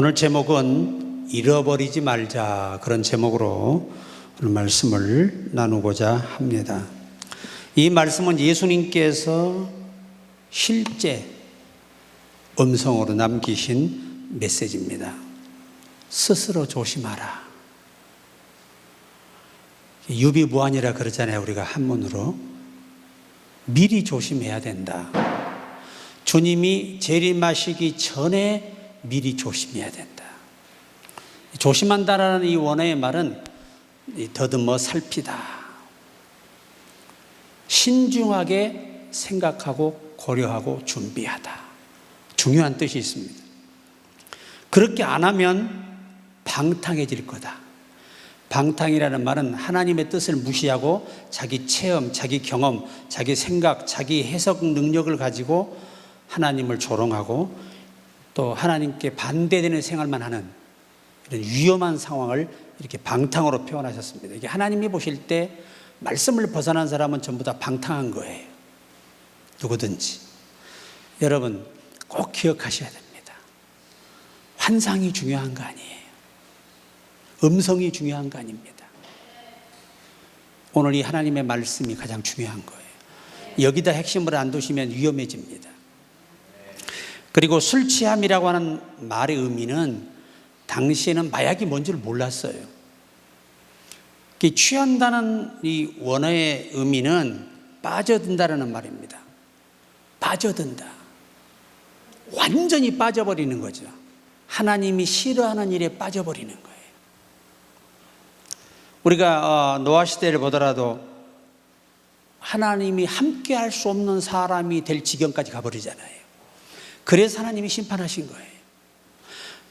오늘 제목은 잃어버리지 말자, 그런 제목으로 오늘 말씀을 나누고자 합니다. 이 말씀은 예수님께서 실제 음성으로 남기신 메시지입니다. 스스로 조심하라. 유비무환이라 그러잖아요, 우리가 한문으로. 미리 조심해야 된다. 주님이 재림하시기 전에 미리 조심해야 된다. 조심한다라는 이 원어의 말은 더듬어 살피다, 신중하게 생각하고 고려하고 준비하다, 중요한 뜻이 있습니다. 그렇게 안 하면 방탕해질 거다. 방탕이라는 말은 하나님의 뜻을 무시하고 자기 체험, 자기 경험, 자기 생각, 자기 해석 능력을 가지고 하나님을 조롱하고 또 하나님께 반대되는 생활만 하는 이런 위험한 상황을 이렇게 방탕으로 표현하셨습니다. 이게 하나님이 보실 때 말씀을 벗어난 사람은 전부 다 방탕한 거예요. 누구든지. 여러분 꼭 기억하셔야 됩니다. 환상이 중요한 거 아니에요. 음성이 중요한 거 아닙니다. 오늘 이 하나님의 말씀이 가장 중요한 거예요. 여기다 핵심을 안 두시면 위험해집니다. 그리고 술 취함이라고 하는 말의 의미는 당시에는 마약이 뭔지를 몰랐어요. 취한다는 이 원어의 의미는 빠져든다라는 말입니다. 빠져든다. 완전히 빠져버리는 거죠. 하나님이 싫어하는 일에 빠져버리는 거예요. 우리가 노아 시대를 보더라도 하나님이 함께 할 수 없는 사람이 될 지경까지 가버리잖아요. 그래서 하나님이 심판하신 거예요.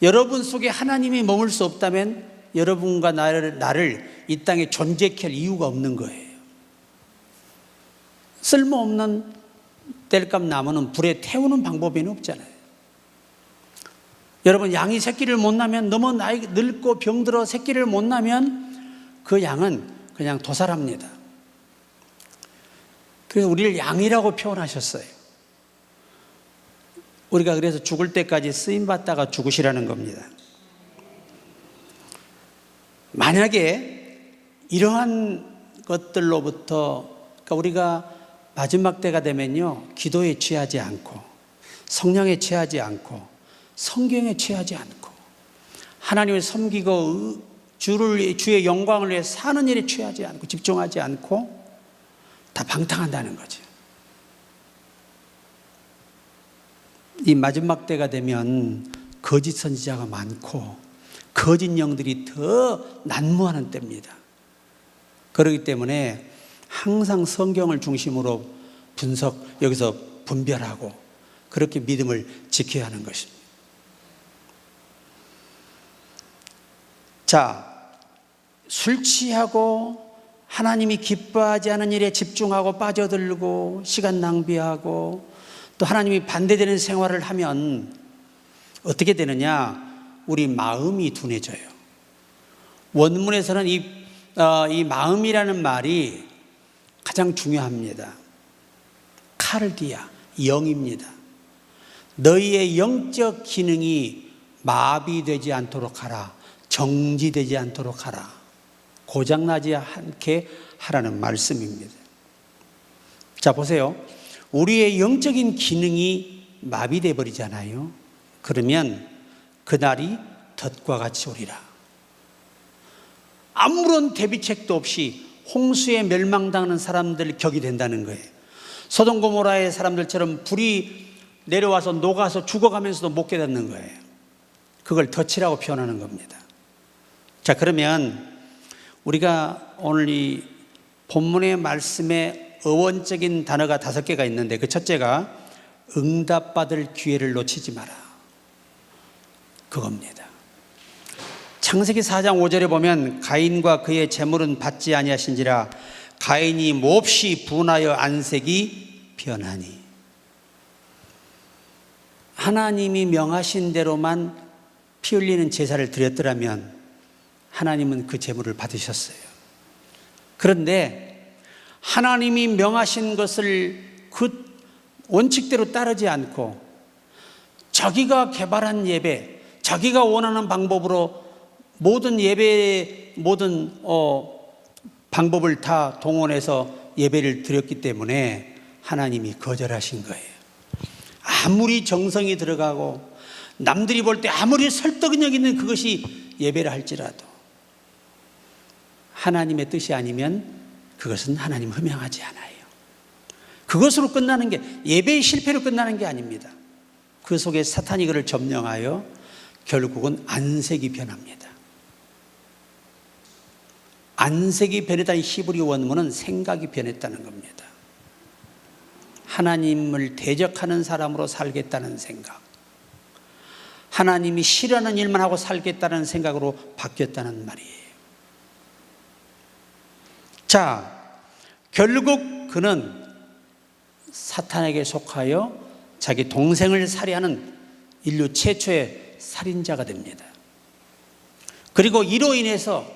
여러분 속에 하나님이 머물 수 없다면 여러분과 나를 이 땅에 존재케 할 이유가 없는 거예요. 쓸모없는 땔감 나무는 불에 태우는 방법에는 없잖아요. 여러분, 양이 새끼를 못 낳으면, 너무 늙고 병들어 새끼를 못 낳으면 그 양은 그냥 도살합니다. 그래서 우리를 양이라고 표현하셨어요. 우리가 그래서 죽을 때까지 쓰임받다가 죽으시라는 겁니다. 만약에 이러한 것들로부터, 그러니까 우리가 마지막 때가 되면요, 기도에 취하지 않고 성령에 취하지 않고 성경에 취하지 않고 하나님을 섬기고 주의 영광을 위해 사는 일에 취하지 않고 집중하지 않고 다 방탕한다는 거죠. 이 마지막 때가 되면 거짓 선지자가 많고 거짓 영들이 더 난무하는 때입니다. 그렇기 때문에 항상 성경을 중심으로 여기서 분별하고 그렇게 믿음을 지켜야 하는 것입니다. 자, 술 취하고 하나님이 기뻐하지 않은 일에 집중하고 빠져들고 시간 낭비하고 또 하나님이 반대되는 생활을 하면 어떻게 되느냐? 우리 마음이 둔해져요. 원문에서는 이 마음이라는 말이 가장 중요합니다. 카르디아, 영입니다. 너희의 영적 기능이 마비되지 않도록 하라. 정지되지 않도록 하라. 고장나지 않게 하라는 말씀입니다. 자, 보세요. 우리의 영적인 기능이 마비되어 버리잖아요. 그러면 그날이 덫과 같이 오리라. 아무런 대비책도 없이 홍수에 멸망당하는 사람들 격이 된다는 거예요. 소돔 고모라의 사람들처럼 불이 내려와서 녹아서 죽어가면서도 못 깨닫는 거예요. 그걸 덫이라고 표현하는 겁니다. 자, 그러면 우리가 오늘 이 본문의 말씀에 어원적인 단어가 5개가 있는데 그 첫째가 응답받을 기회를 놓치지 마라, 그겁니다. 창세기 4장 5절에 보면 가인과 그의 재물은 받지 아니하신지라 가인이 몹시 분하여 안색이 변하니. 하나님이 명하신 대로만 피 흘리는 제사를 드렸더라면 하나님은 그 재물을 받으셨어요. 그런데 하나님이 명하신 것을 그 원칙대로 따르지 않고 자기가 개발한 예배, 자기가 원하는 방법으로 모든 예배, 모든 방법을 다 동원해서 예배를 드렸기 때문에 하나님이 거절하신 거예요. 아무리 정성이 들어가고 남들이 볼 때 아무리 설득력 있는 그것이 예배를 할지라도 하나님의 뜻이 아니면 그것은 하나님 흠양하지 않아요. 그것으로 끝나는 게, 예배의 실패로 끝나는 게 아닙니다. 그 속에 사탄이 그를 점령하여 결국은 안색이 변합니다. 안색이 변했다는 히브리 원문은 생각이 변했다는 겁니다. 하나님을 대적하는 사람으로 살겠다는 생각, 하나님이 싫어하는 일만 하고 살겠다는 생각으로 바뀌었다는 말이에요. 자, 결국 그는 사탄에게 속하여 자기 동생을 살해하는 인류 최초의 살인자가 됩니다. 그리고 이로 인해서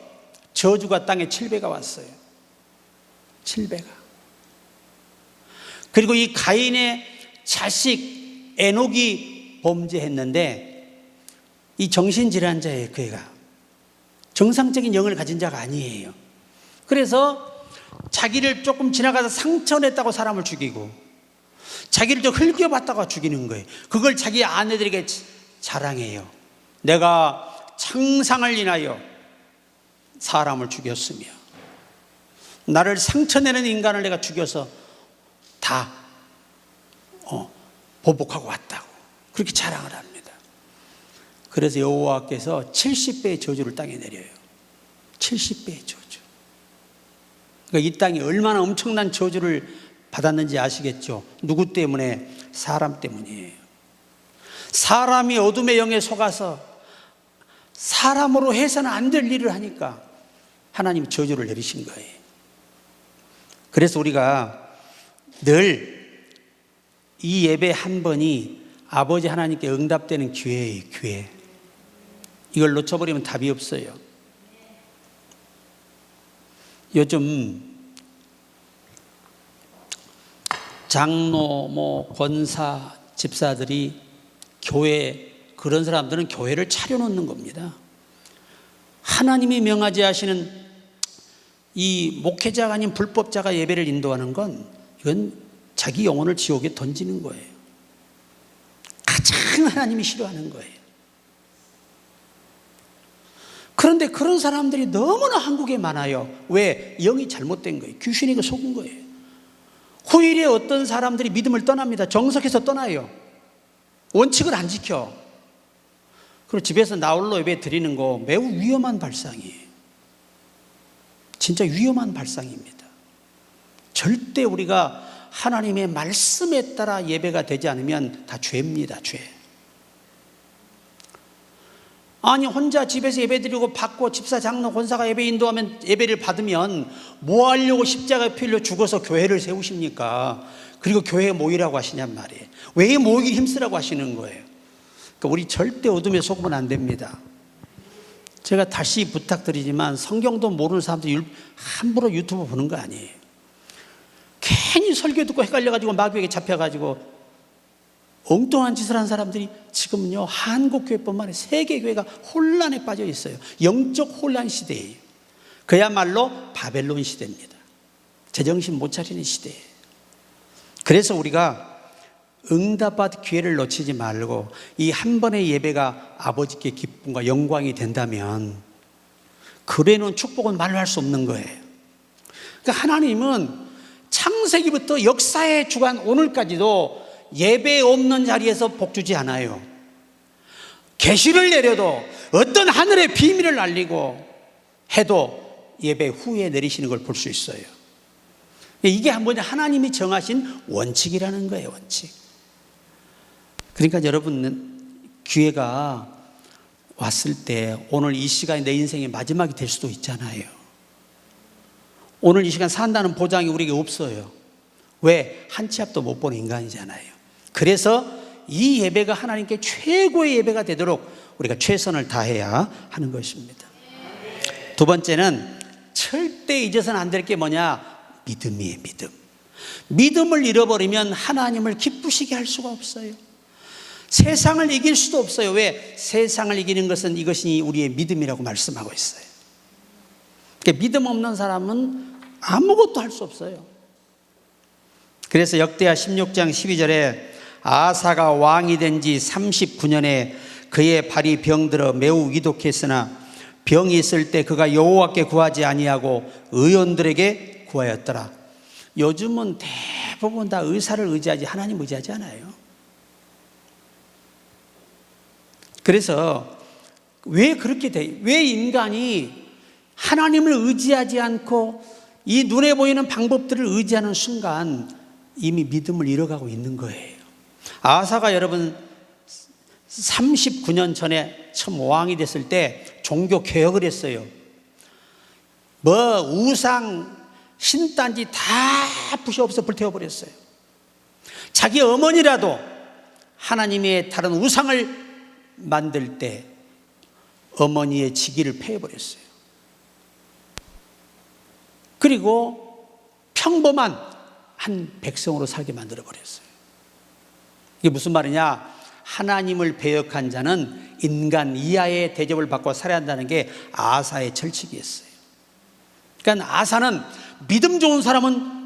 저주가 땅에 7배가 왔어요. 7배가. 그리고 이 가인의 자식 에녹이 범죄했는데, 이 정신질환자예요. 그 애가 정상적인 영을 가진 자가 아니에요. 그래서 자기를 조금 지나가서 상처냈다고 사람을 죽이고, 자기를 좀 흘겨봤다가 죽이는 거예요. 그걸 자기 아내들에게 자랑해요. 내가 창상을 인하여 사람을 죽였으며 나를 상처내는 인간을 내가 죽여서 다 보복하고 왔다고 그렇게 자랑을 합니다. 그래서 여호와께서 70배의 저주를 땅에 내려요. 70배의 저주. 그러니까 이 땅이 얼마나 엄청난 저주를 받았는지 아시겠죠? 누구 때문에? 사람 때문이에요. 사람이 어둠의 영에 속아서 사람으로 해서는 안 될 일을 하니까 하나님이 저주를 내리신 거예요. 그래서 우리가 늘 이 예배 한 번이 아버지 하나님께 응답되는 기회예요. 기회. 이걸 놓쳐버리면 답이 없어요. 요즘 장로, 권사, 집사들이 교회, 그런 사람들은 교회를 차려놓는 겁니다. 하나님이 명하지 하시는 이 목회자가 아닌 불법자가 예배를 인도하는 건, 이건 자기 영혼을 지옥에 던지는 거예요. 가장 하나님이 싫어하는 거예요. 그런데 그런 사람들이 너무나 한국에 많아요. 왜? 영이 잘못된 거예요. 귀신이 속은 거예요. 후일에 어떤 사람들이 믿음을 떠납니다. 정석에서 떠나요. 원칙을 안 지켜. 그리고 집에서 나홀로 예배 드리는 거 매우 위험한 발상이에요. 진짜 위험한 발상입니다. 절대 우리가 하나님의 말씀에 따라 예배가 되지 않으면 다 죄입니다. 죄. 아니, 혼자 집에서 예배 드리고 받고 집사, 장로, 권사가 예배 인도하면, 예배를 받으면 뭐 하려고 십자가에 피 흘려 죽어서 교회를 세우십니까? 그리고 교회에 모이라고 하시냔 말이에요. 왜 모이기 힘쓰라고 하시는 거예요? 그러니까 우리 절대 어둠에 속으면 안 됩니다. 제가 다시 부탁드리지만 성경도 모르는 사람들이 함부로 유튜브 보는 거 아니에요. 괜히 설교 듣고 헷갈려가지고 마귀에게 잡혀가지고 엉뚱한 짓을 한 사람들이 지금은요, 한국교회뿐만 아니라 세계교회가 혼란에 빠져 있어요. 영적 혼란 시대예요. 그야말로 바벨론 시대입니다. 제정신 못 차리는 시대예요. 그래서 우리가 응답받을 기회를 놓치지 말고 이 한 번의 예배가 아버지께 기쁨과 영광이 된다면 그래놓은 축복은 말로 할 수 없는 거예요. 그러니까 하나님은 창세기부터 역사의 주간 오늘까지도 예배 없는 자리에서 복 주지 않아요. 계시를 내려도 어떤 하늘의 비밀을 알리고 해도 예배 후에 내리시는 걸 볼 수 있어요. 이게 한번 하나님이 정하신 원칙이라는 거예요. 원칙. 그러니까 여러분, 기회가 왔을 때 오늘 이 시간이 내 인생의 마지막이 될 수도 있잖아요. 오늘 이 시간 산다는 보장이 우리에게 없어요. 왜? 한 치 앞도 못 보는 인간이잖아요. 그래서 이 예배가 하나님께 최고의 예배가 되도록 우리가 최선을 다해야 하는 것입니다. 두 번째는 절대 잊어서는 안 될 게 뭐냐? 믿음이에요. 믿음. 믿음을 잃어버리면 하나님을 기쁘시게 할 수가 없어요. 세상을 이길 수도 없어요. 왜? 세상을 이기는 것은 이것이 우리의 믿음이라고 말씀하고 있어요. 그러니까 믿음 없는 사람은 아무것도 할 수 없어요. 그래서 역대하 16장 12절에 아사가 왕이 된 지 39년에 그의 발이 병들어 매우 위독했으나 병이 있을 때 그가 여호와께 구하지 아니하고 의원들에게 구하였더라. 요즘은 대부분 다 의사를 의지하지 하나님 의지하지 않아요. 그래서 왜 그렇게 돼? 왜 인간이 하나님을 의지하지 않고 이 눈에 보이는 방법들을 의지하는 순간 이미 믿음을 잃어가고 있는 거예요. 아사가 여러분 39년 전에 처음 왕이 됐을 때 종교 개혁을 했어요. 우상, 신단지 다 부셔없어 불태워버렸어요. 자기 어머니라도 하나님의 다른 우상을 만들 때 어머니의 직위를 폐해버렸어요. 그리고 평범한 한 백성으로 살게 만들어버렸어요. 이게 무슨 말이냐? 하나님을 배역한 자는 인간 이하의 대접을 받고 살아야 한다는 게 아사의 철칙이었어요. 그러니까 아사는 믿음 좋은 사람은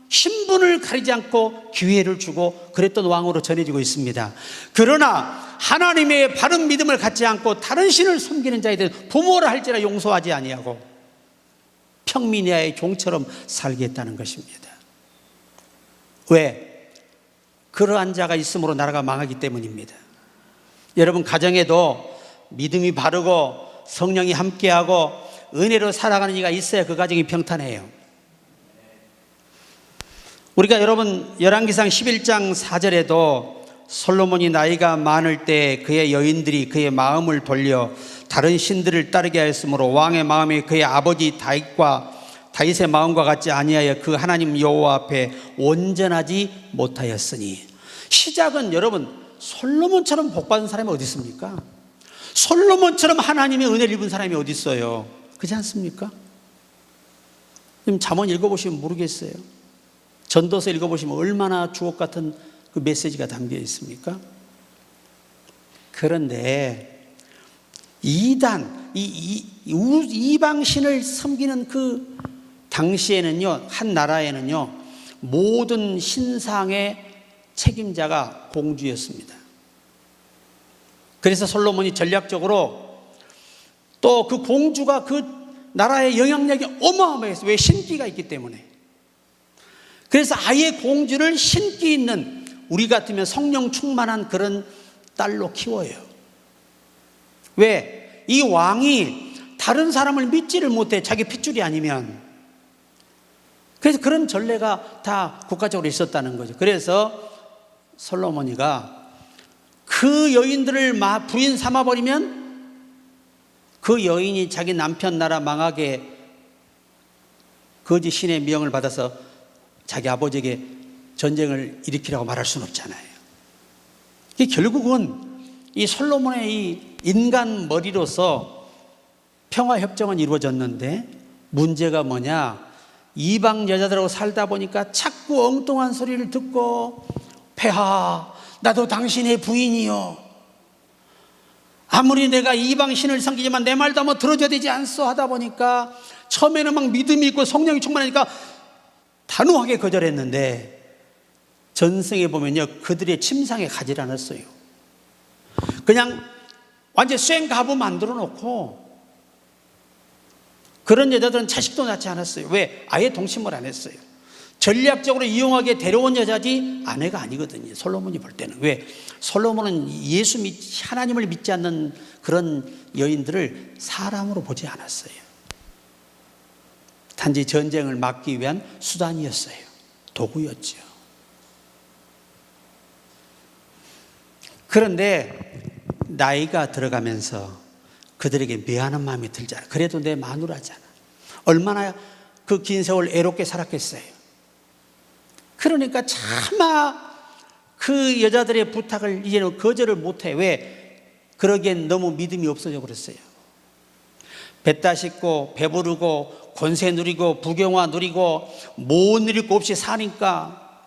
신분을 가리지 않고 기회를 주고 그랬던 왕으로 전해지고 있습니다. 그러나 하나님의 바른 믿음을 갖지 않고 다른 신을 섬기는 자에게는 부모라 할지라 용서하지 아니하고 평민이야의 종처럼 살게 했다는 것입니다. 왜? 그러한 자가 있으므로 나라가 망하기 때문입니다. 여러분 가정에도 믿음이 바르고 성령이 함께하고 은혜로 살아가는 이가 있어야 그 가정이 평탄해요. 우리가 여러분 열왕기상 11장 4절에도 솔로몬이 나이가 많을 때 그의 여인들이 그의 마음을 돌려 다른 신들을 따르게 하였으므로 왕의 마음이 그의 아버지 다윗의 마음과 같지 아니하여 그 하나님 여호와 앞에 온전하지 못하였으니. 시작은 여러분 솔로몬처럼 복받은 사람이 어디 있습니까? 솔로몬처럼 하나님의 은혜를 입은 사람이 어디 있어요? 그렇지 않습니까? 지금 잠언 읽어보시면 모르겠어요. 전도서 읽어보시면 얼마나 주옥 같은 그 메시지가 담겨 있습니까? 그런데 이방신을 섬기는 그 당시에는요, 한 나라에는요, 모든 신상의 책임자가 공주였습니다. 그래서 솔로몬이 전략적으로 또 그 공주가 그 나라의 영향력이 어마어마했어요. 왜? 신기가 있기 때문에. 그래서 아예 공주를 신기 있는, 우리 같으면 성령 충만한 그런 딸로 키워요. 왜? 이 왕이 다른 사람을 믿지를 못해, 자기 핏줄이 아니면. 그래서 그런 전례가 다 국가적으로 있었다는 거죠. 그래서 솔로몬이가 그 여인들을 부인 삼아버리면 그 여인이 자기 남편 나라 망하게 거짓 신의 명을 받아서 자기 아버지에게 전쟁을 일으키라고 말할 수는 없잖아요. 결국은 이 솔로몬의 이 인간 머리로서 평화협정은 이루어졌는데 문제가 뭐냐? 이방 여자들하고 살다 보니까 자꾸 엉뚱한 소리를 듣고, 폐하 나도 당신의 부인이요, 아무리 내가 이방 신을 섬기지만 내 말도 한번 들어줘야 되지 않소 하다 보니까 처음에는 막 믿음이 있고 성령이 충만하니까 단호하게 거절했는데 전승에 보면요, 그들의 침상에 가지 않았어요. 그냥 완전 쌩가부 만들어 놓고, 그런 여자들은 자식도 낳지 않았어요. 왜? 아예 동침을 안 했어요. 전략적으로 이용하게 데려온 여자지 아내가 아니거든요, 솔로몬이 볼 때는. 왜? 솔로몬은 하나님을 믿지 않는 그런 여인들을 사람으로 보지 않았어요. 단지 전쟁을 막기 위한 수단이었어요. 도구였죠. 그런데 나이가 들어가면서 그들에게 미안한 마음이 들잖아. 그래도 내 마누라잖아. 얼마나 그 긴 세월 애롭게 살았겠어요. 그러니까 차마 그 여자들의 부탁을 이제는 거절을 못해. 왜? 그러기엔 너무 믿음이 없어져 버렸어요. 뱉다 씻고 배부르고 권세 누리고 부경화 누리고 못 누릴 거 없이 사니까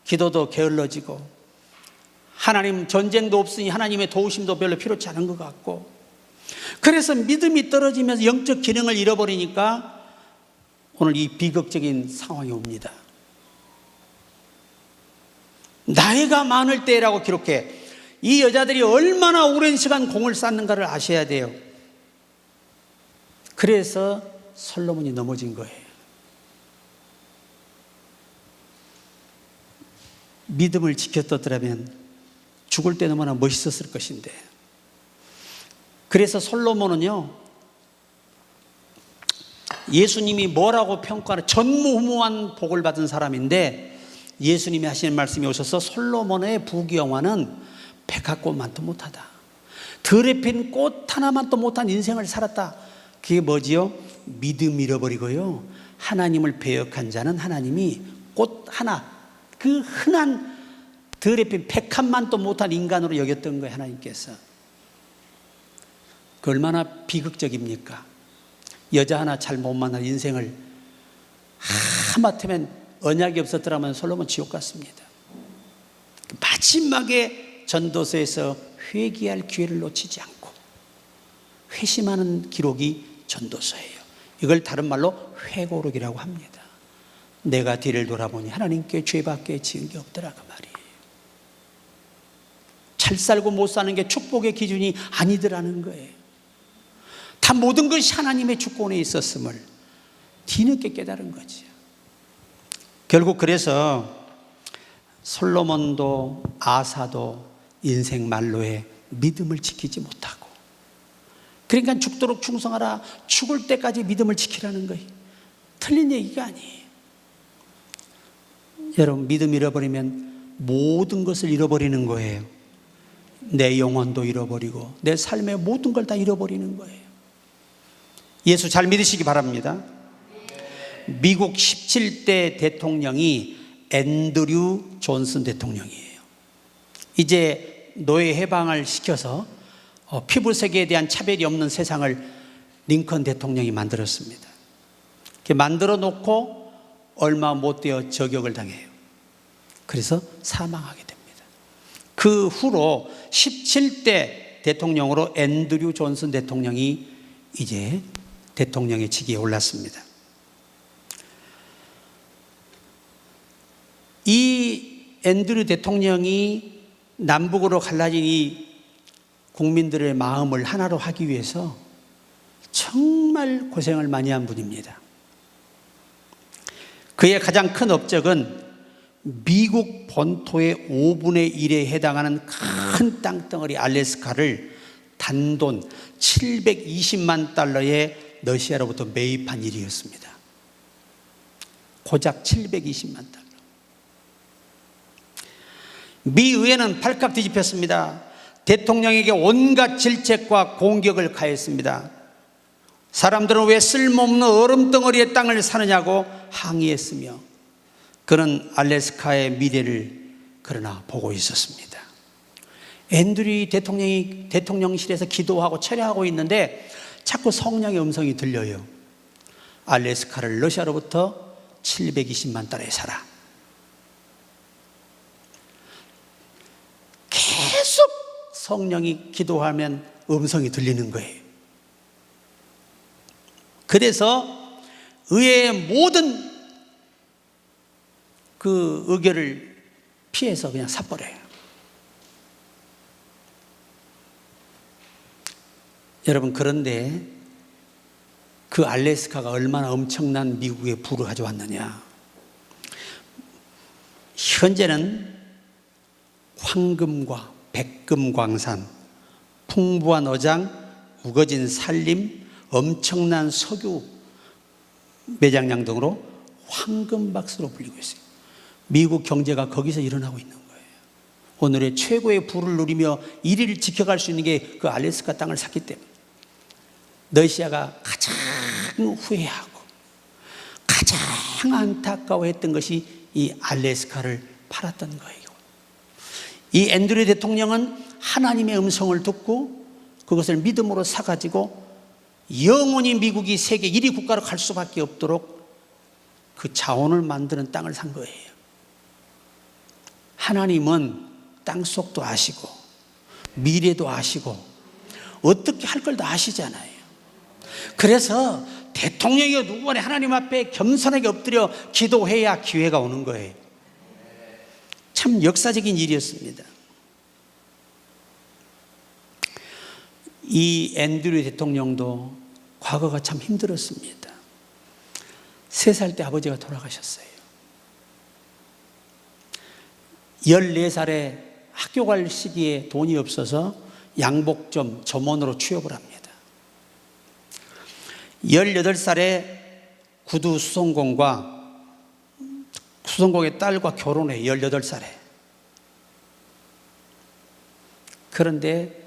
기도도 게을러지고 하나님 전쟁도 없으니 하나님의 도우심도 별로 필요치 않은 것 같고, 그래서 믿음이 떨어지면서 영적 기능을 잃어버리니까 오늘 이 비극적인 상황이 옵니다. 나이가 많을 때라고 기록해. 이 여자들이 얼마나 오랜 시간 공을 쌓는가를 아셔야 돼요. 그래서 솔로몬이 넘어진 거예요. 믿음을 지켰더라면 죽을 때 너무나 멋있었을 것인데. 그래서 솔로몬은요, 예수님이 뭐라고 평가하는, 전무후무한 복을 받은 사람인데 예수님이 하시는 말씀이 오셔서 솔로몬의 부귀영화는 백합꽃만도 못하다, 들에 핀 꽃 하나만도 못한 인생을 살았다. 그게 뭐지요? 믿음 잃어버리고요, 하나님을 배역한 자는 하나님이 꽃 하나, 그 흔한 들에 핀 백합만도 못한 인간으로 여겼던 거예요. 하나님께서. 그 얼마나 비극적입니까? 여자 하나 잘 못 만난 인생을, 하마터면 언약이 없었더라면 솔로몬 지옥 갔습니다. 마지막에 전도서에서 회개할 기회를 놓치지 않고 회심하는 기록이 전도서예요. 이걸 다른 말로 회고록이라고 합니다. 내가 뒤를 돌아보니 하나님께 죄밖에 지은 게 없더라, 그 말이에요. 잘 살고 못 사는 게 축복의 기준이 아니더라는 거예요. 다 모든 것이 하나님의 주권에 있었음을 뒤늦게 깨달은 거죠. 결국 그래서 솔로몬도 아사도 인생 말로에 믿음을 지키지 못하고, 그러니까 죽도록 충성하라, 죽을 때까지 믿음을 지키라는 거예요. 틀린 얘기가 아니에요. 여러분, 믿음 잃어버리면 모든 것을 잃어버리는 거예요. 내 영혼도 잃어버리고 내 삶의 모든 걸 다 잃어버리는 거예요. 예수 잘 믿으시기 바랍니다. 미국 17대 대통령이 앤드류 존슨 대통령이에요. 이제 노예 해방을 시켜서 피부색에 대한 차별이 없는 세상을 링컨 대통령이 만들었습니다. 이렇게 만들어 놓고 얼마 못 되어 저격을 당해요. 그래서 사망하게 됩니다. 그 후로 17대 대통령으로 앤드류 존슨 대통령이 이제 대통령의 직위에 올랐습니다. 이 앤드류 대통령이 남북으로 갈라진 이 국민들의 마음을 하나로 하기 위해서 정말 고생을 많이 한 분입니다. 그의 가장 큰 업적은 미국 본토의 5분의 1에 해당하는 큰 땅덩어리 알래스카를 단돈 720만 달러에 러시아로부터 매입한 일이었습니다. 고작 720만 달러. 미 의회는 발칵 뒤집혔습니다. 대통령에게 온갖 질책과 공격을 가했습니다. 사람들은 왜 쓸모없는 얼음덩어리의 땅을 사느냐고 항의했으며, 그는 알래스카의 미래를 그러나 보고 있었습니다. 앤드류 대통령이 대통령실에서 기도하고 철야하고 있는데 자꾸 성령의 음성이 들려요. 알래스카를 러시아로부터 720만 달러에 사라. 계속 성령이 기도하면 음성이 들리는 거예요. 그래서 의회의 모든 그 의결을 피해서 그냥 사버려요. 여러분, 그런데 그 알래스카가 얼마나 엄청난 미국의 부를 가져왔느냐. 현재는 황금과 백금 광산, 풍부한 어장, 우거진 산림, 엄청난 석유 매장량 등으로 황금박스로 불리고 있어요. 미국 경제가 거기서 일어나고 있는 거예요. 오늘의 최고의 부를 누리며 1위를 지켜갈 수 있는 게 그 알래스카 땅을 샀기 때문에. 러시아가 가장 후회하고 가장 안타까워했던 것이 이 알래스카를 팔았던 거예요. 이 앤드류 대통령은 하나님의 음성을 듣고 그것을 믿음으로 사가지고 영원히 미국이 세계 1위 국가로 갈 수밖에 없도록 그 자원을 만드는 땅을 산 거예요. 하나님은 땅속도 아시고 미래도 아시고 어떻게 할 걸 다 아시잖아요. 그래서 대통령이 누구간에 하나님 앞에 겸손하게 엎드려 기도해야 기회가 오는 거예요. 참 역사적인 일이었습니다. 이 앤드류 대통령도 과거가 참 힘들었습니다. 3살 때 아버지가 돌아가셨어요. 14살에 학교 갈 시기에 돈이 없어서 양복점 점원으로 취업을 합니다. 18살에 구두 수성공의 딸과 결혼해. 18살에. 그런데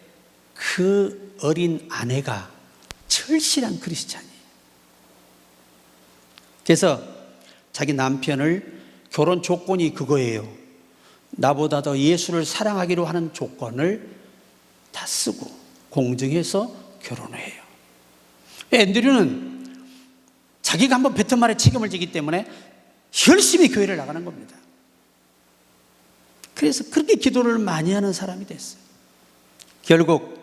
그 어린 아내가 절실한 크리스찬이에요. 그래서 자기 남편을, 결혼 조건이 그거예요. 나보다 더 예수를 사랑하기로 하는 조건을 다 쓰고 공증해서 결혼을 해요. 앤드류는 자기가 한번 뱉은 말에 책임을 지기 때문에 열심히 교회를 나가는 겁니다. 그래서 그렇게 기도를 많이 하는 사람이 됐어요. 결국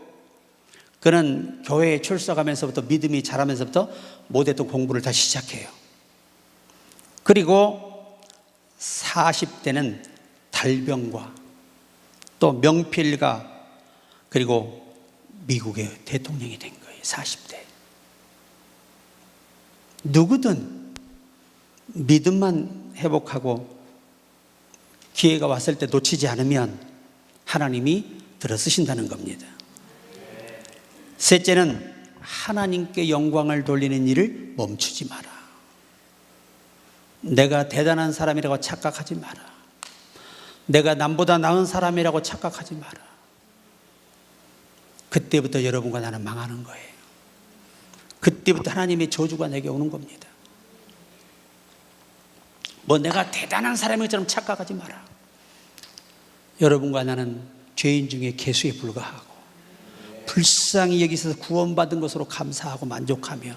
그는 교회에 출석하면서부터, 믿음이 자라면서부터 못했던 공부를 다시 시작해요. 그리고 40대는 달병과 또 명필과 그리고 미국의 대통령이 된 거예요. 40대. 누구든 믿음만 회복하고 기회가 왔을 때 놓치지 않으면 하나님이 들어쓰신다는 겁니다. 셋째는 하나님께 영광을 돌리는 일을 멈추지 마라. 내가 대단한 사람이라고 착각하지 마라. 내가 남보다 나은 사람이라고 착각하지 마라. 그때부터 여러분과 나는 망하는 거예요. 그때부터 하나님의 저주가 내게 오는 겁니다. 뭐 내가 대단한 사람인 것처럼 착각하지 마라. 여러분과 나는 죄인 중에 개수에 불과하고 불쌍히 여기서 구원받은 것으로 감사하고 만족하며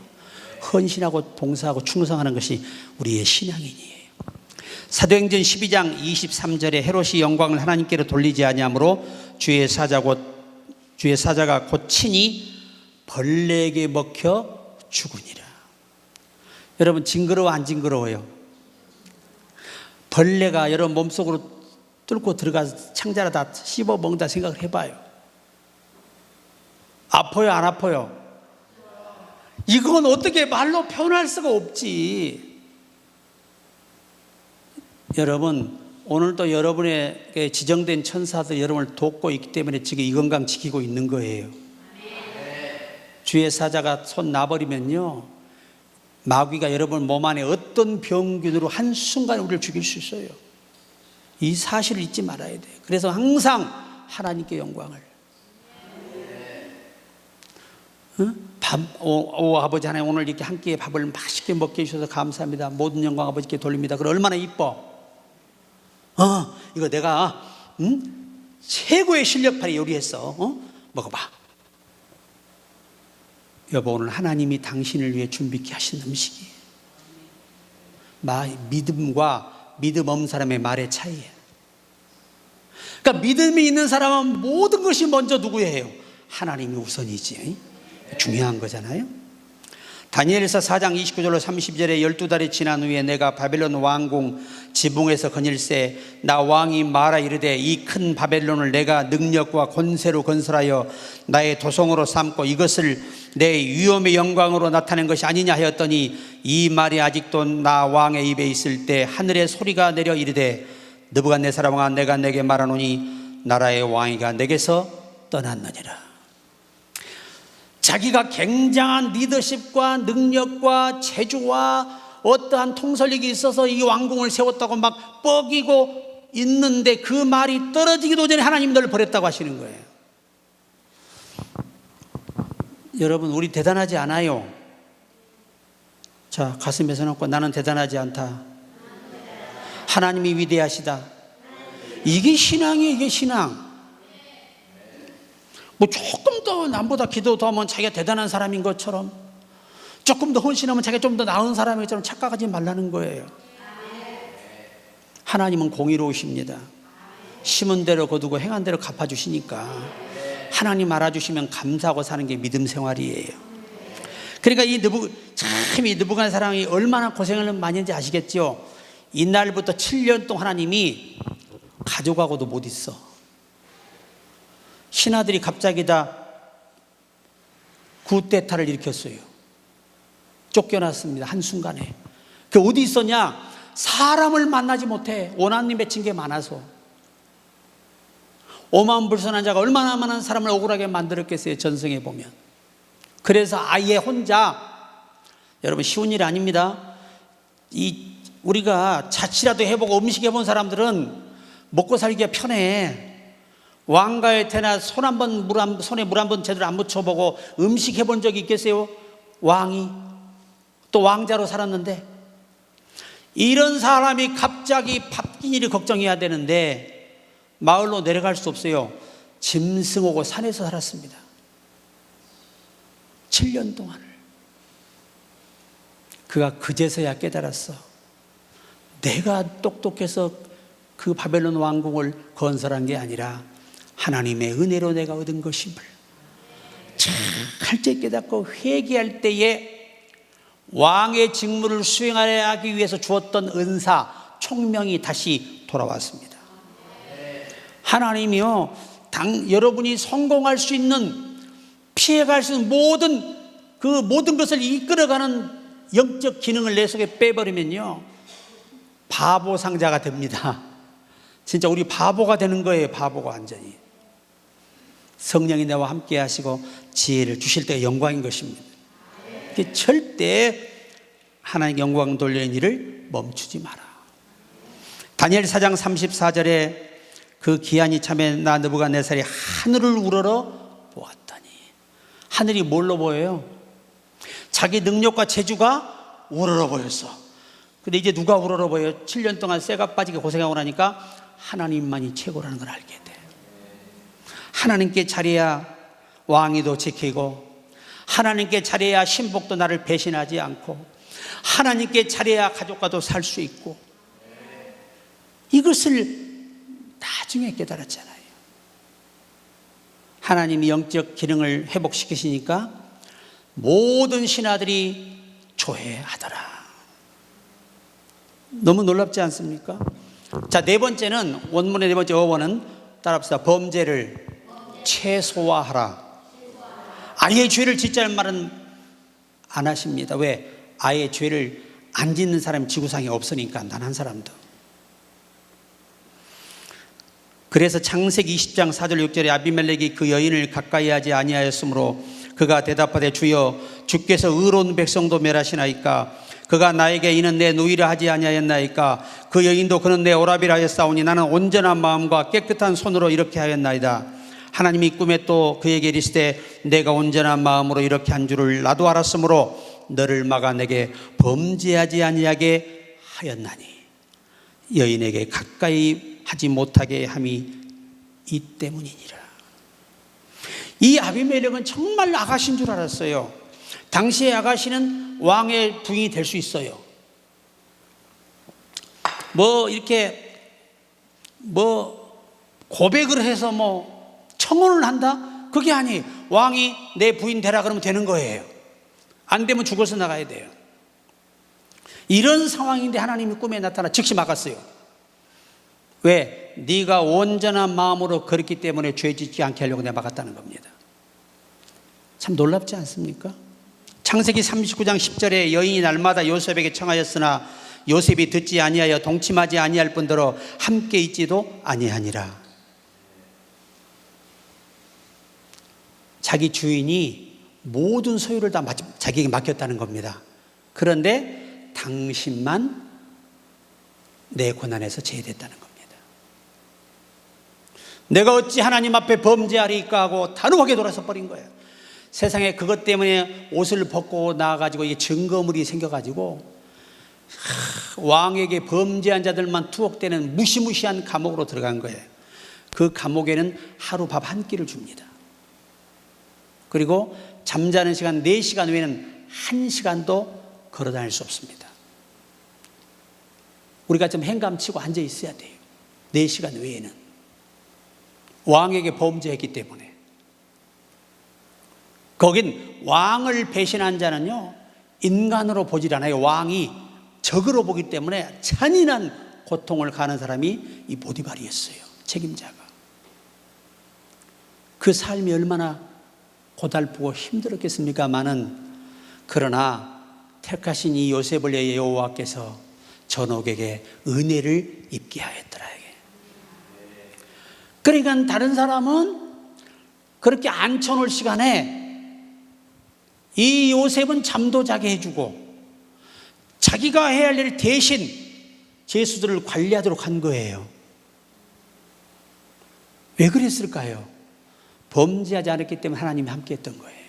헌신하고 봉사하고 충성하는 것이 우리의 신앙인이에요. 사도행전 12장 23절에 헤롯이 영광을 하나님께로 돌리지 아니하므로 주의 사자가 곧 친히 벌레에게 먹혀 죽으니라. 여러분, 징그러워 안 징그러워요? 벌레가 여러분 몸속으로 뚫고 들어가서 창자를 다 씹어 먹는다 생각을 해봐요. 아파요 안 아파요? 이건 어떻게 말로 표현할 수가 없지. 여러분, 오늘도 여러분에게 지정된 천사들 여러분을 돕고 있기 때문에 지금 이 건강 지키고 있는 거예요. 주의 사자가 손 놔버리면요, 마귀가 여러분 몸 안에 어떤 병균으로 한순간에 우리를 죽일 수 있어요. 이 사실을 잊지 말아야 돼요. 그래서 항상 하나님께 영광을. 아버지 하나님, 오늘 이렇게 한 끼의 밥을 맛있게 먹게 해주셔서 감사합니다. 모든 영광 아버지께 돌립니다. 그럼 얼마나 이뻐. 이거 내가 최고의 실력파리 요리했어. 먹어봐. 여보, 오늘 하나님이 당신을 위해 준비케 하신 음식이에요. 믿음과 믿음 없는 사람의 말의 차이예요. 그러니까 믿음이 있는 사람은 모든 것이 먼저 누구예요? 하나님이 우선이지. 중요한 거잖아요. 다니엘서 4장 29절로 30절에 12달이 지난 후에 내가 바벨론 왕궁 지붕에서 거닐세 나 왕이 말하 이르되 이 큰 바벨론을 내가 능력과 권세로 건설하여 나의 도성으로 삼고 이것을 내 위엄의 영광으로 나타낸 것이 아니냐 하였더니 이 말이 아직도 나 왕의 입에 있을 때 하늘의 소리가 내려 이르되 느부갓네살 왕아 내가 내게 말하노니 나라의 왕이가 내게서 떠났느니라. 자기가 굉장한 리더십과 능력과 재주와 어떠한 통솔력이 있어서 이 왕궁을 세웠다고 막 뻐기고 있는데 그 말이 떨어지기도 전에 하나님이 널 버렸다고 하시는 거예요. 여러분, 우리 대단하지 않아요. 자, 가슴에 손 얹고 나는 대단하지 않다. 하나님이 위대하시다. 이게 신앙이에요. 이게 신앙. 뭐 조금 더 남보다 기도 더 하면 자기가 대단한 사람인 것처럼, 조금 더 헌신하면 자기가 좀 더 나은 사람인 것처럼 착각하지 말라는 거예요. 하나님은 공의로우십니다. 심은 대로 거두고 행한 대로 갚아주시니까 하나님 알아주시면 감사하고 사는 게 믿음 생활이에요. 그러니까 이 느부갓네살이 얼마나 고생을 많이 했는지 아시겠죠? 이날부터 7년 동안 하나님이 가져가고도 못 있어. 신하들이 갑자기 다 구테타를 일으켰어요. 쫓겨났습니다. 한순간에. 그 어디 있었냐? 사람을 만나지 못해. 원한님 맺힌 게 많아서. 오만불선한 자가 얼마나 많은 사람을 억울하게 만들었겠어요. 전성에 보면. 그래서 아예 혼자, 여러분 쉬운 일 아닙니다. 우리가 자취라도 해보고 음식 해본 사람들은 먹고 살기가 편해. 왕가의 태나 손에 물 한 번 제대로 안 묻혀보고 음식 해본 적이 있겠어요? 왕이 또 왕자로 살았는데, 이런 사람이 갑자기 바뀐 일이 걱정해야 되는데 마을로 내려갈 수 없어요. 짐승 오고 산에서 살았습니다. 7년 동안을. 그가 그제서야 깨달았어. 내가 똑똑해서 그 바벨론 왕궁을 건설한 게 아니라 하나님의 은혜로 내가 얻은 것임을 칼째 깨닫고 회개할 때에 왕의 직무를 수행하기 위해서 주었던 은사, 총명이 다시 돌아왔습니다. 하나님이요, 여러분이 성공할 수 있는, 피해갈 수 있는 모든 것을 이끌어가는 영적 기능을 내 속에 빼버리면요, 바보 상자가 됩니다. 진짜 우리 바보가 되는 거예요. 바보가 완전히. 성령이 나와 함께 하시고 지혜를 주실 때가 영광인 것입니다. 절대 하나님 영광 돌리는 일을 멈추지 마라. 다니엘 4장 34절에 그 기한이 참에 나 느부갓네살이 하늘을 우러러 보았더니, 하늘이 뭘로 보여요? 자기 능력과 재주가 우러러 보였어. 근데 이제 누가 우러러 보여요? 7년 동안 쇠가 빠지게 고생하고 나니까 하나님만이 최고라는 걸 알게 돼. 하나님께 잘해야 왕위도 지키고, 하나님께 잘해야 신복도 나를 배신하지 않고, 하나님께 잘해야 가족과도 살 수 있고, 이것을 나중에 깨달았잖아요. 하나님이 영적 기능을 회복시키시니까 모든 신하들이 조회하더라. 너무 놀랍지 않습니까? 자, 네 번째는, 원문의 네 번째 어원은 따라합시다. 범죄를 최소화하라. 아예 죄를 짓자는 말은 안 하십니다. 왜? 아예 죄를 안 짓는 사람이 지구상에 없으니까, 단 한 사람도. 그래서 창세기 20장 4절 6절에 아비멜렉이 그 여인을 가까이 하지 아니하였으므로 그가 대답하되 주여, 주께서 의로운 백성도 멸하시나이까? 그가 나에게 이는 내 누이라 하지 아니하였나이까? 그 여인도 그는 내 오라비라 하였사오니 나는 온전한 마음과 깨끗한 손으로 이렇게 하였나이다. 하나님이 꿈에 또 그에게 이르시되 내가 온전한 마음으로 이렇게 한 줄을 나도 알았으므로 너를 막아 내게 범죄하지 아니하게 하였나니 여인에게 가까이 하지 못하게 함이 이 때문이니라. 이 아비멜렉은 정말 아가씨인 줄 알았어요. 당시의 아가씨는 왕의 부인이 될 수 있어요. 이렇게 고백을 해서 청혼을 한다? 그게 아니. 왕이 내 부인 되라 그러면 되는 거예요. 안 되면 죽어서 나가야 돼요. 이런 상황인데 하나님이 꿈에 나타나 즉시 막았어요. 왜? 네가 온전한 마음으로 그랬기 때문에 죄 짓지 않게 하려고 내가 막았다는 겁니다. 참 놀랍지 않습니까? 창세기 39장 10절에 여인이 날마다 요셉에게 청하였으나 요셉이 듣지 아니하여 동침하지 아니할 뿐더러 함께 있지도 아니하니라. 자기 주인이 모든 소유를 다 자기에게 맡겼다는 겁니다. 그런데 당신만 내 고난에서 제외됐다는 겁니다. 내가 어찌 하나님 앞에 범죄하리까 하고 단호하게 돌아서 버린 거예요. 세상에 그것 때문에 옷을 벗고 나와가지고 이게 증거물이 생겨가지고 왕에게 범죄한 자들만 투옥되는 무시무시한 감옥으로 들어간 거예요. 그 감옥에는 하루 밥 한 끼를 줍니다. 그리고 잠자는 시간 4시간 외에는 1시간도 걸어다닐 수 없습니다. 우리가 좀 행감치고 앉아 있어야 돼요. 4시간 외에는. 왕에게 범죄했기 때문에. 거긴 왕을 배신한 자는요, 인간으로 보질 않아요. 왕이 적으로 보기 때문에 잔인한 고통을 가는 사람이 이 보디발이었어요. 책임자가. 그 삶이 얼마나 고달프고 힘들었겠습니까마는, 그러나 택하신 이 요셉을 위해 여호와께서 전옥에게 은혜를 입게 하였더라. 그러니까 다른 사람은 그렇게 앉혀놓을 시간에 이 요셉은 잠도 자게 해주고 자기가 해야 할 일을 대신 죄수들을 관리하도록 한 거예요. 왜 그랬을까요? 범죄하지 않았기 때문에 하나님이 함께 했던 거예요.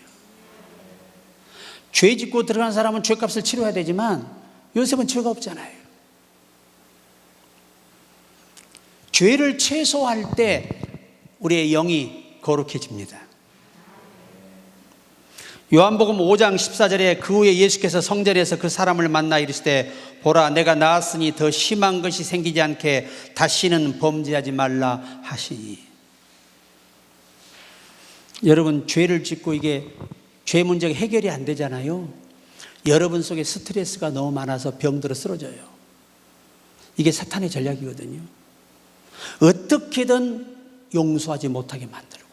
죄 짓고 들어간 사람은 죄값을 치러야 되지만 요셉은 죄가 없잖아요. 죄를 최소화할 때 우리의 영이 거룩해집니다. 요한복음 5장 14절에 그 후에 예수께서 성전에서 그 사람을 만나 이르시되 보라 내가 나았으니 더 심한 것이 생기지 않게 다시는 범죄하지 말라 하시니. 여러분, 죄를 짓고 이게 죄 문제가 해결이 안 되잖아요. 여러분 속에 스트레스가 너무 많아서 병들어 쓰러져요. 이게 사탄의 전략이거든요. 어떻게든 용서하지 못하게 만들고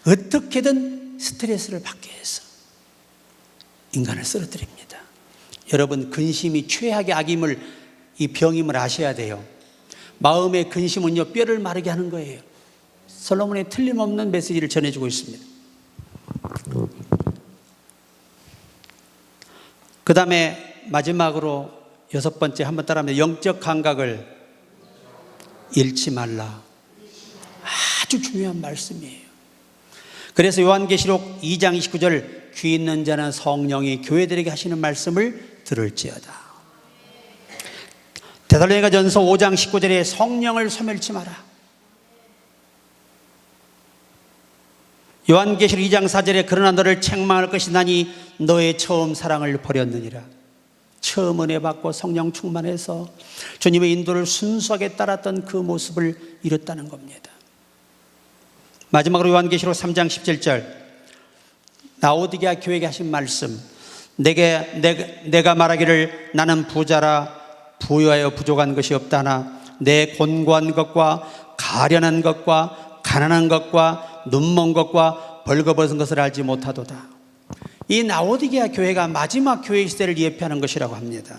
어떻게든 스트레스를 받게 해서 인간을 쓰러뜨립니다. 여러분, 근심이 최악의 악임을, 이 병임을 아셔야 돼요. 마음의 근심은요, 뼈를 마르게 하는 거예요. 솔로몬의 틀림없는 메시지를 전해주고 있습니다. 그 다음에 마지막으로 6번째, 한번 따라하면 영적 감각을 잃지 말라. 아주 중요한 말씀이에요. 그래서 요한계시록 2장 29절 귀 있는 자는 성령이 교회들에게 하시는 말씀을 들을지어다. 데살로니가전서 5장 19절에 성령을 소멸치 마라. 요한계시록 2장 4절에 그러나 너를 책망할 것이 나니 너의 처음 사랑을 버렸느니라. 처음 은혜 받고 성령 충만해서 주님의 인도를 순수하게 따랐던 그 모습을 잃었다는 겁니다. 마지막으로 요한계시록 3장 17절 라오디게아 교회에게 하신 말씀, 내가 말하기를 나는 부자라 부유하여 부족한 것이 없다나 내 곤고한 것과 가련한 것과 가난한 것과 눈먼 것과 벌거벗은 것을 알지 못하도다. 이 라오디게아 교회가 마지막 교회 시대를 예표하는 것이라고 합니다.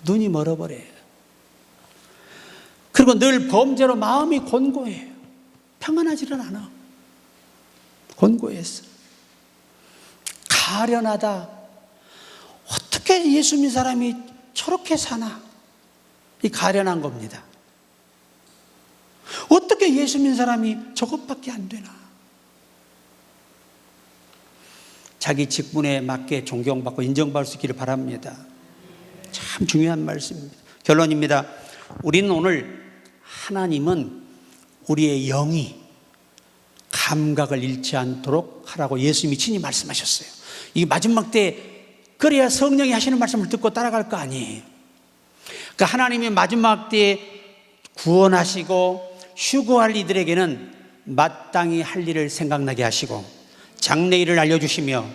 눈이 멀어버려요. 그리고 늘 범죄로 마음이 곤고해요. 평안하지는 않아. 곤고했어. 가련하다. 어떻게 예수 믿는 사람이 저렇게 사나? 이 가련한 겁니다. 어떻게 예수 믿는 사람이 저것밖에 안 되나? 자기 직분에 맞게 존경받고 인정받을 수 있기를 바랍니다. 참 중요한 말씀입니다. 결론입니다. 우리는 오늘 하나님은 우리의 영이 감각을 잃지 않도록 하라고 예수님이 친히 말씀하셨어요. 이 마지막 때 그래야 성령이 하시는 말씀을 듣고 따라갈 거 아니에요. 그러니까 하나님이 마지막 때에 구원하시고 휴거할 이들에게는 마땅히 할 일을 생각나게 하시고 장래일을 알려주시며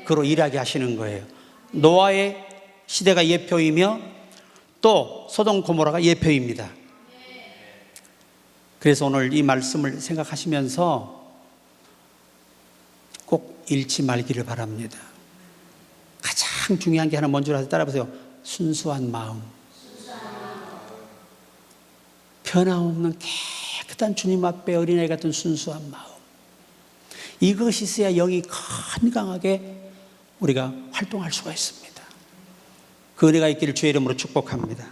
그로 일하게 하시는 거예요. 노아의 시대가 예표이며 또 소돔 고모라가 예표입니다. 그래서 오늘 이 말씀을 생각하시면서 꼭 잃지 말기를 바랍니다. 가장 중요한 게 하나 뭔지 아세요? 따라보세요. 순수한 마음. 변함없는 깨끗한 주님 앞에 어린아이 같은 순수한 마음. 이것이 있어야 영이 건강하게 우리가 활동할 수가 있습니다. 그 은혜가 있기를 주의 이름으로 축복합니다.